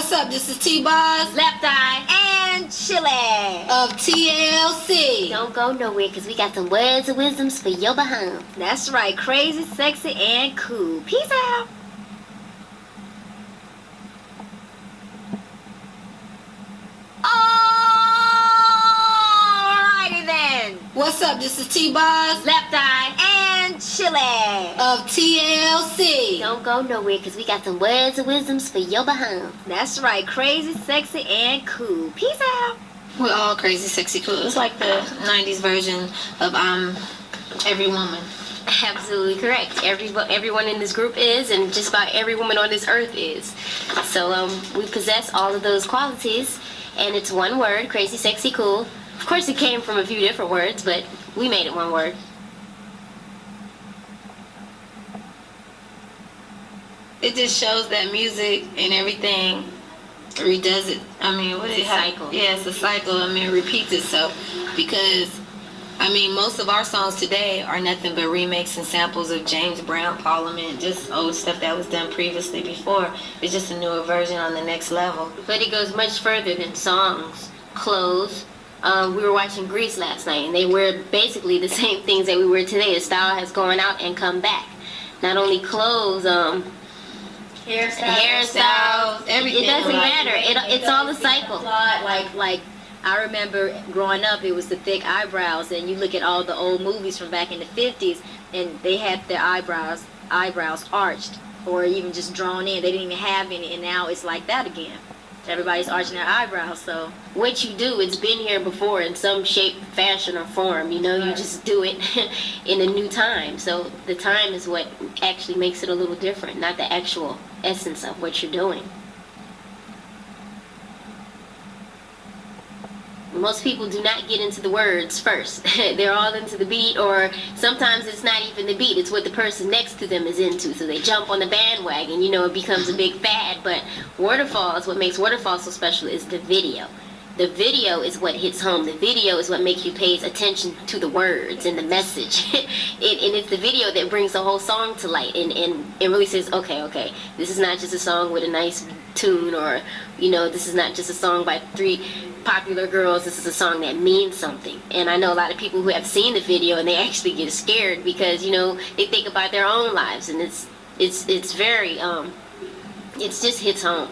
What's up? This is T-Boz, Left Eye, and Chile of TLC. Don't go nowhere because we got some words of wisdoms for your behind. That's right, crazy, sexy, and cool. Peace out. Alrighty then. What's up? This is T-Boz, Left Eye, And Chile. of TLC. Don't go nowhere because we got some words of wisdoms for your behind. That's right, crazy, sexy, and cool. Peace out. We're all crazy, sexy, cool. It's like the 90s version of Every Woman. Absolutely correct. Everyone in this group is, and just about every woman on this earth is. So we possess all of those qualities, and it's one word, crazy, sexy, cool. Of course, it came from a few different words, but we made it one word. It just shows that music and everything redoes it. I mean, what is it? Cycle. Yeah, it's a cycle. I mean, it repeats itself because, I mean, most of our songs today are nothing but remakes and samples of James Brown, Parliament, just old stuff that was done previously before. It's just a newer version on the next level. But it goes much further than songs, clothes. We were watching Grease last night, and they wear basically the same things that we wear today. The style has gone out and come back. Not only clothes, hairstyles, everything. It doesn't matter. It's all a cycle. Like I remember growing up, it was the thick eyebrows, and you look at all the old movies from back in the 50s, and they had their eyebrows arched or even just drawn in. They didn't even have any, and now it's like that again. Everybody's arching their eyebrows. So What you do, it's been here before in some shape, fashion, or form. You know, you just do it in a new time. So the time is what actually makes it a little different, not the actual essence of what you're doing. Most people do not get into the words first. They're all into the beat, or sometimes it's not even the beat, it's what the person next to them is into. So they jump on the bandwagon, you know, it becomes a big fad. But Waterfalls, what makes Waterfalls so special is the video. The video is what hits home. The video is what makes you pay attention to the words and the message. And it's the video that brings the whole song to light. And it really says, okay, this is not just a song with a nice tune, or, you know, this is not just a song by three popular girls. This is a song that means something. And I know a lot of people who have seen the video and they actually get scared because, you know, they think about their own lives, and it's very it just hits home.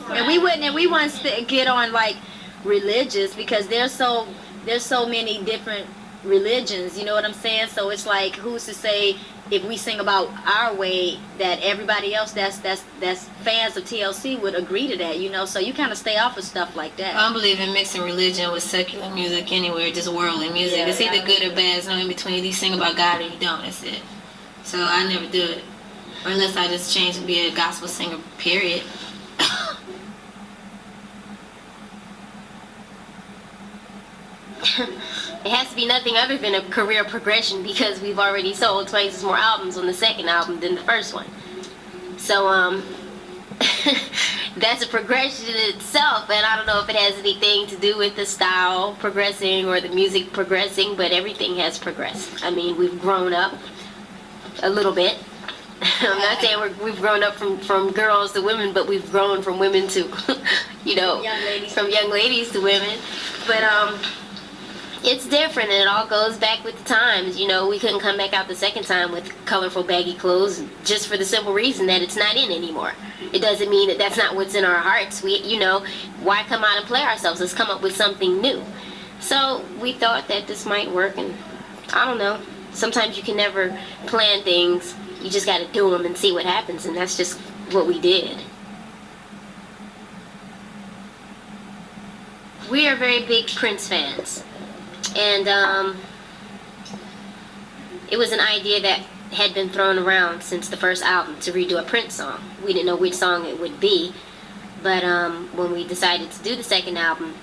and we wouldn't get on like religious, because there's so many different religions, you know what I'm saying? So it's like, who's to say if we sing about our way that everybody else that's fans of TLC would agree to that, you know? So you kind of stay off of stuff like that. I don't believe in mixing religion with secular music anywhere, just worldly music. Yeah, it's either good or bad. There's no in between. You sing about God or you don't. That's it. So I never do it. Or unless I just change to be a gospel singer, period. It has to be nothing other than a career progression, because we've already sold twice as more albums on the second album than the first one. So that's a progression in itself, and I don't know if it has anything to do with the style progressing or the music progressing, but everything has progressed. I mean, we've grown up a little bit. I'm not saying we've grown up from girls to women, but we've grown from women to, you know, from young ladies to women. But it's different, and it all goes back with the times. You know, we couldn't come back out the second time with colorful baggy clothes, just for the simple reason that it's not in anymore. It doesn't mean that that's not what's in our hearts. You know, why come out and play ourselves? Let's come up with something new. So we thought that this might work, and I don't know. Sometimes you can never plan things. You just got to do them and see what happens, and that's just what we did. We are very big Prince fans. And it was an idea that had been thrown around since the first album to redo a Prince song. We didn't know which song it would be, but when we decided to do the second album,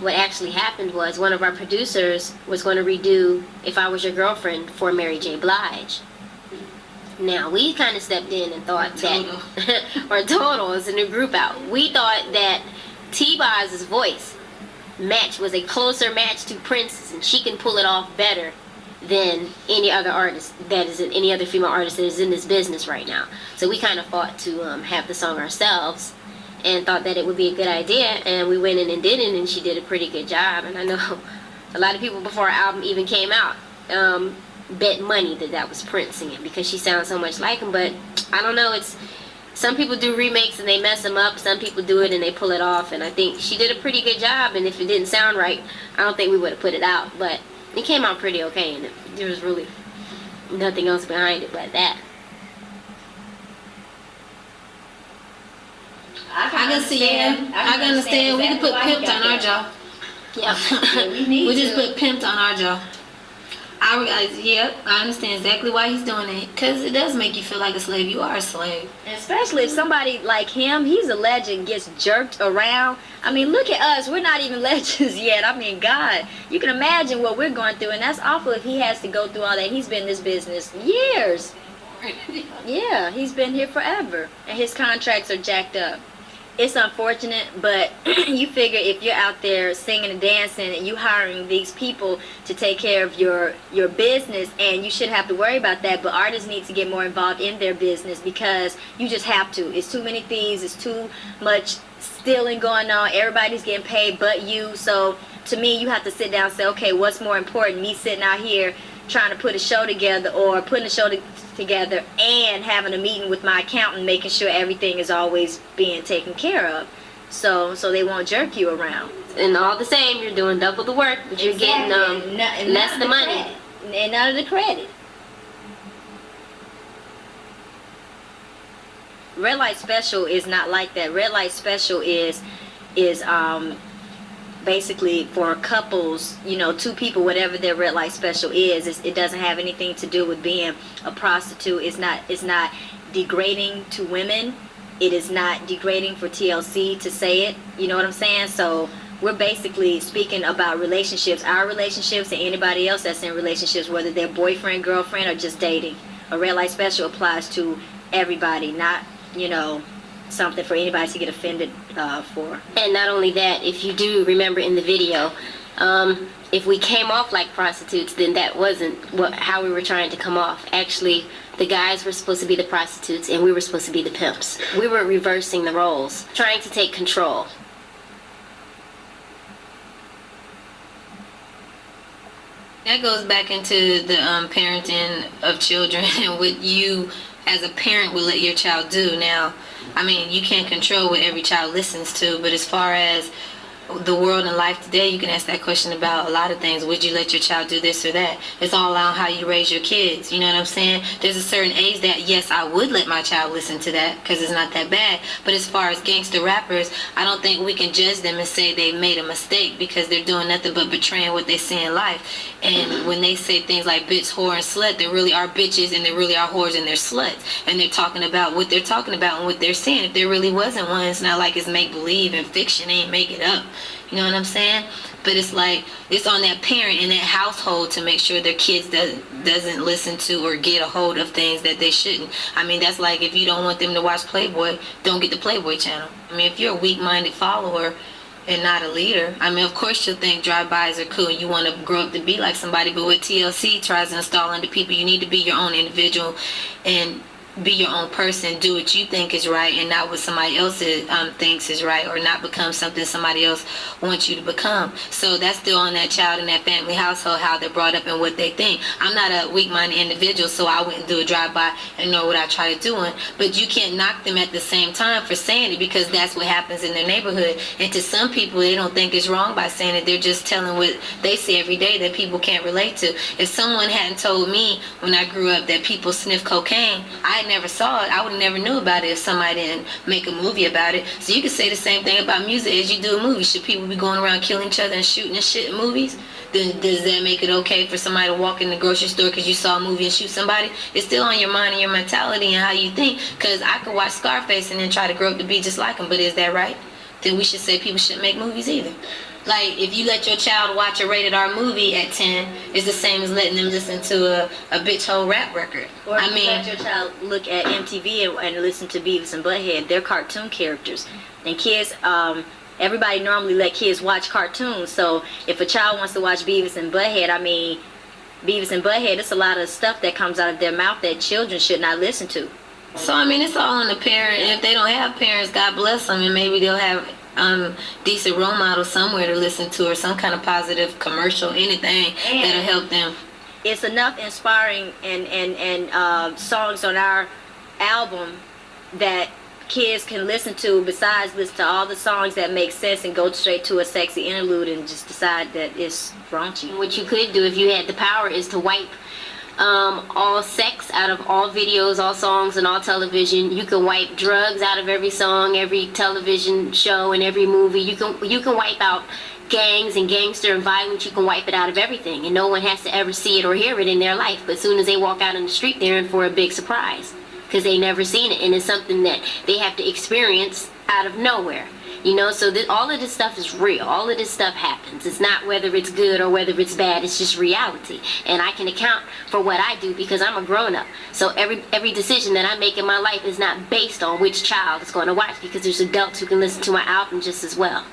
what actually happened was one of our producers was going to redo If I Was Your Girlfriend for Mary J. Blige. Now, we kind of stepped in and thought that, or Total is a new group out. We thought that T-Boz's voice was a closer match to Prince's, and she can pull it off better than any other artist any other female artist that is in this business right now. So we kind of fought to have the song ourselves, and thought that it would be a good idea, and we went in and did it, and she did a pretty good job. And I know a lot of people before our album even came out bet money that was Prince singing, because she sounds so much like him. But I don't know, it's some people do remakes and they mess them up, some people do it and they pull it off, and I think she did a pretty good job. And if it didn't sound right, I don't think we would have put it out, but it came out pretty okay, and there was really nothing else behind it but that. I can see it. I can understand. We can put pimped on our jaw. Yeah. We just put pimped on our jaw. I understand exactly why he's doing it, because it does make you feel like a slave. You are a slave. Especially if somebody like him, he's a legend, gets jerked around. I mean, look at us. We're not even legends yet. I mean, God, you can imagine what we're going through, and that's awful if he has to go through all that. He's been in this business years. Yeah, he's been here forever, and his contracts are jacked up. It's unfortunate, but you figure if you're out there singing and dancing and you hiring these people to take care of your business, and you shouldn't have to worry about that, but artists need to get more involved in their business, because you just have to. It's too many thieves, it's too much stealing going on, everybody's getting paid but you. So to me, you have to sit down and say, okay, what's more important, me sitting out here trying to put a show together, or putting a show together and having a meeting with my accountant, making sure everything is always being taken care of, so they won't jerk you around. And all the same, you're doing double the work, but you're getting less the money and none of the credit. Red Light Special is not like that. Red Light Special is basically for couples, two people, whatever their red light special is. It doesn't have anything to do with being a prostitute. It's not degrading to women. It is not degrading for TLC to say it. You know what I'm saying? So we're basically speaking about relationships, our relationships, and anybody else that's in relationships, whether they're boyfriend, girlfriend, or just dating. A red light special applies to everybody, not, something for anybody to get offended for. And not only that, if you do remember in the video, if we came off like prostitutes, then that wasn't how we were trying to come off. Actually, the guys were supposed to be the prostitutes and we were supposed to be the pimps. We were reversing the roles, trying to take control. That goes back into the parenting of children and what you as a parent would let your child do. Now, I mean, you can't control what every child listens to, but as far as the world and life today, you can ask that question about a lot of things. Would you let your child do this or that? It's all on how you raise your kids. You know what I'm saying? There's a certain age that, yes, I would let my child listen to that because it's not that bad. But as far as gangster rappers, I don't think we can judge them and say they made a mistake because they're doing nothing but betraying what they see in life. And when they say things like bitch, whore, and slut, there really are bitches and there really are whores and they're sluts. And they're talking about what they're talking about and what they're saying. If there really wasn't one, it's not like it's make-believe and fiction. They ain't make it up. You know what I'm saying? But it's like, it's on that parent in that household to make sure their kids doesn't listen to or get a hold of things that they shouldn't. I mean, that's like if you don't want them to watch Playboy, don't get the Playboy channel. I mean, if you're a weak-minded follower and not a leader, I mean, of course you'll think drive-bys are cool and you want to grow up to be like somebody, but what TLC tries to install into people, you need to be your own individual and be your own person, do what you think is right and not what somebody else thinks is right, or not become something somebody else wants you to become. So that's still on that child and that family household, how they're brought up and what they think. I'm not a weak-minded individual, so I wouldn't do a drive-by and know what I try to do. But you can't knock them at the same time for saying it because that's what happens in their neighborhood. And to some people, they don't think it's wrong by saying it. They're just telling what they see every day that people can't relate to. If someone hadn't told me when I grew up that people sniff cocaine, I never saw it. I would have never knew about it if somebody didn't make a movie about it. So you can say the same thing about music as you do a movie. Should people be going around killing each other and shooting and shit in movies? Then does that make it okay for somebody to walk in the grocery store because you saw a movie and shoot somebody? It's still on your mind and your mentality and how you think. Because I could watch Scarface and then try to grow up to be just like him, but is that right? Then we should say people shouldn't make movies either. Like, if you let your child watch a rated R movie at 10, it's the same as letting them listen to a bitch hole rap record. Or if you let your child look at MTV and listen to Beavis and Butthead, they're cartoon characters. And kids, everybody normally let kids watch cartoons. So if a child wants to watch Beavis and Butthead, I mean, Beavis and Butthead, it's a lot of stuff that comes out of their mouth that children should not listen to. So I mean, it's all on the parent. If they don't have parents, God bless them, and maybe they'll have decent role models somewhere to listen to, or some kind of positive commercial, anything that'll help them. It's enough inspiring and songs on our album that kids can listen to, besides listen to all the songs that make sense and go straight to a sexy interlude and just decide that it's raunchy. What you could do if you had the power is to wipe all sex out of all videos, all songs, and all television. You can wipe drugs out of every song, every television show, and every movie. You can wipe out gangs and gangster and violence. You can wipe it out of everything, and no one has to ever see it or hear it in their life. But as soon as they walk out in the street, they're in for a big surprise, because they never seen it, and it's something that they have to experience out of nowhere. You know, so all of this stuff is real. All of this stuff happens. It's not whether it's good or whether it's bad. It's just reality. And I can account for what I do because I'm a grown-up. So every decision that I make in my life is not based on which child is going to watch, because there's adults who can listen to my album just as well.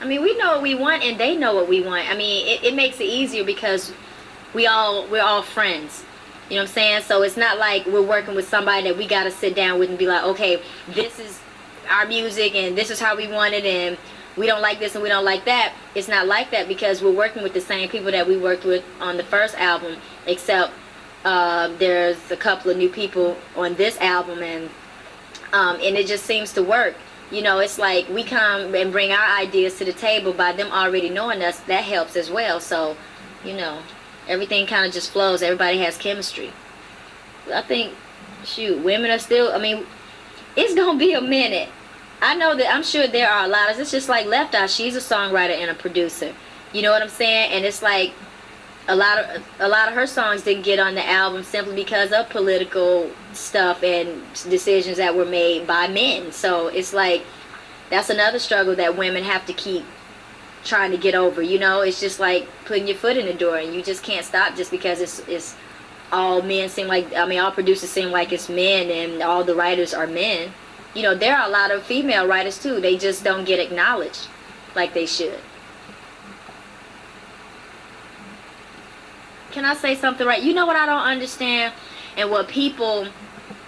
I mean, we know what we want and they know what we want. I mean, it makes it easier because we're all friends. You know what I'm saying? So it's not like we're working with somebody that we got to sit down with and be like, okay, this is our music and this is how we want it, and we don't like this and we don't like that. It's not like that, because we're working with the same people that we worked with on the first album, except there's a couple of new people on this album, and it just seems to work. You know, it's like we come and bring our ideas to the table. By them already knowing us, that helps as well. So, you know, everything kind of just flows. Everybody has chemistry. I think, shoot, women are still, I mean, it's going to be a minute. I know that, I'm sure there are a lot of, it's just like Left Eye. She's a songwriter and a producer. You know what I'm saying? And it's like a lot of her songs didn't get on the album simply because of political stuff and decisions that were made by men. So it's like, that's another struggle that women have to keep trying to get over. You know, it's just like putting your foot in the door, and you just can't stop just because it's all men. Seem like, I mean, all producers seem like it's men and all the writers are men. You know, there are a lot of female writers too. They just don't get acknowledged like they should. Can I say something right? You know what I don't understand, and what people,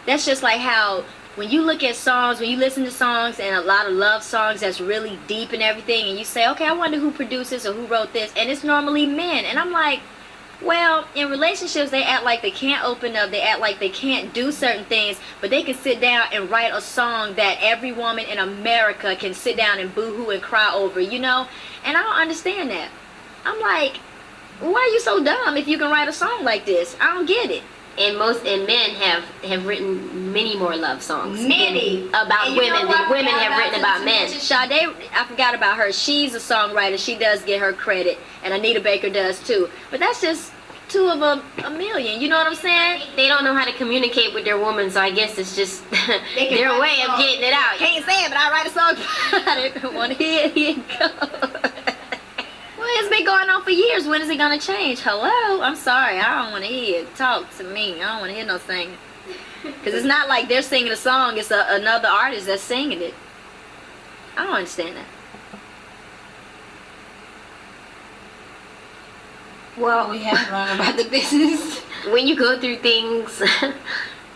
that's just like how when you look at songs, when you listen to songs and a lot of love songs that's really deep and everything, and you say, okay, I wonder who produced this or who wrote this, and it's normally men. And I'm like, well, in relationships, they act like they can't open up, they act like they can't do certain things, but they can sit down and write a song that every woman in America can sit down and boo-hoo and cry over, you know? And I don't understand that. I'm like, why are you so dumb if you can write a song like this? I don't get it. And men have written many more love songs. Many. About women than women have written about men. Sade, I forgot about her. She's a songwriter. She does get her credit. And Anita Baker does too. But that's just two of a million. You know what I'm saying? They don't know how to communicate with their woman, so I guess it's just their way of getting it out. Can't say it, but I write a song about it. Want to hear it? Here you go. Well, it's been going on for years. When is it going to change? Hello? I'm sorry. I don't want to hear it. Talk to me. I don't want to hear no singing. Because it's not like they're singing a song. It's another artist that's singing it. I don't understand that. Well, we have learned about the business. When you go through things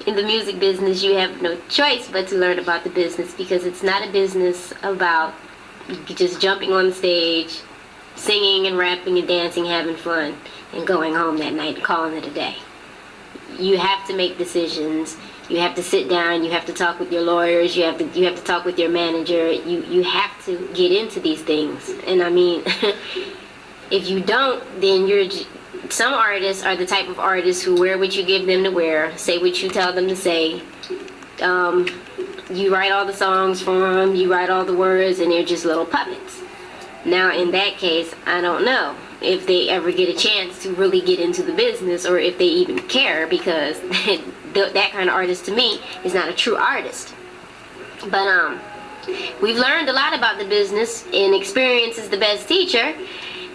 in the music business, you have no choice but to learn about the business, because it's not a business about just jumping on the stage, singing and rapping and dancing, having fun, and going home that night and calling it a day. You have to make decisions. You have to sit down. You have to talk with your lawyers. You have to talk with your manager. You have to get into these things. And I mean, if you don't, then some artists are the type of artists who wear what you give them to wear, say what you tell them to say. You write all the songs for them. You write all the words, and they're just little puppets. Now, in that case, I don't know if they ever get a chance to really get into the business, or if they even care, because that kind of artist to me is not a true artist. But we've learned a lot about the business, and experience is the best teacher,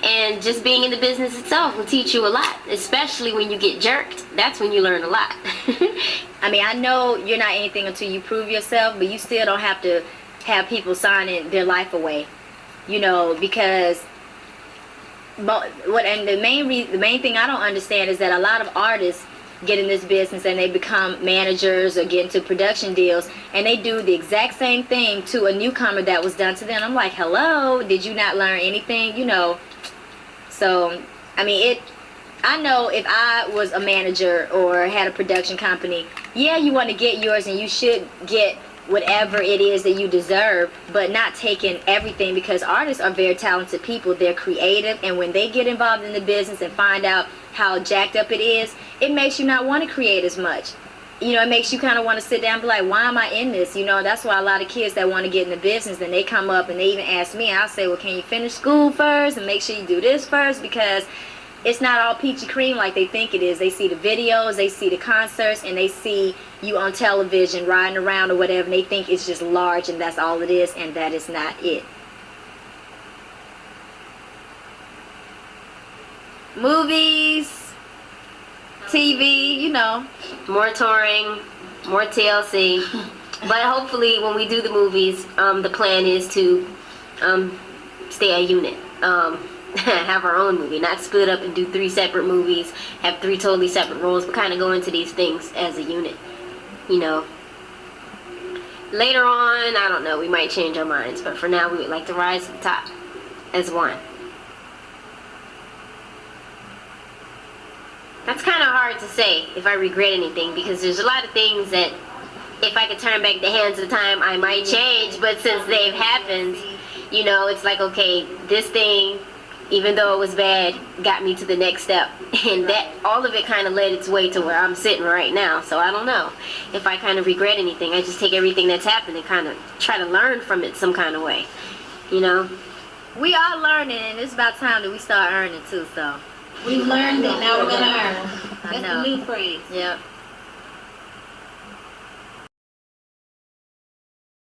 and just being in the business itself will teach you a lot, especially when you get jerked. That's when you learn a lot. I mean, I know you're not anything until you prove yourself, but you still don't have to have people signing their life away. you know, because the main thing I don't understand is that a lot of artists get in this business and they become managers or get into production deals, and they do the exact same thing to a newcomer that was done to them. I'm like, hello, did you not learn anything, you know? So I mean, I know if I was a manager or had a production company, yeah, you want to get yours and you should get whatever it is that you deserve, but not taking everything, because artists are very talented people. They're creative, and when they get involved in the business and find out how jacked up it is, it makes you not want to create as much. You know, it makes you kind of want to sit down and be like, why am I in this? You know, that's why a lot of kids that want to get in the business, then they come up and they even ask me, and I'll say, well, can you finish school first and make sure you do this first? Because it's not all peachy cream like they think it is. They see the videos, they see the concerts, and they see you on television riding around or whatever, and they think it's just large and that's all it is, and that is not it. Movies, TV, you know. More touring, more TLC. But hopefully when we do the movies, the plan is to stay a unit. Have our own movie, not split up and do 3 separate movies, have 3 totally separate roles, but kind of go into these things as a unit, you know. Later on, I don't know, we might change our minds, but for now we would like to rise to the top as one. That's kind of hard to say if I regret anything, because there's a lot of things that if I could turn back the hands of time, I might change, but since they've happened, you know, it's like, okay, this thing, even though it was bad, got me to the next step, and that all of it kind of led its way to where I'm sitting right now. So I don't know if I kind of regret anything. I just take everything that's happened and kind of try to learn from it some kind of way, you know. We are learning, and it's about time that we start earning too. So We've learned it, now we're gonna earn. That's know. the new phrase. Yep.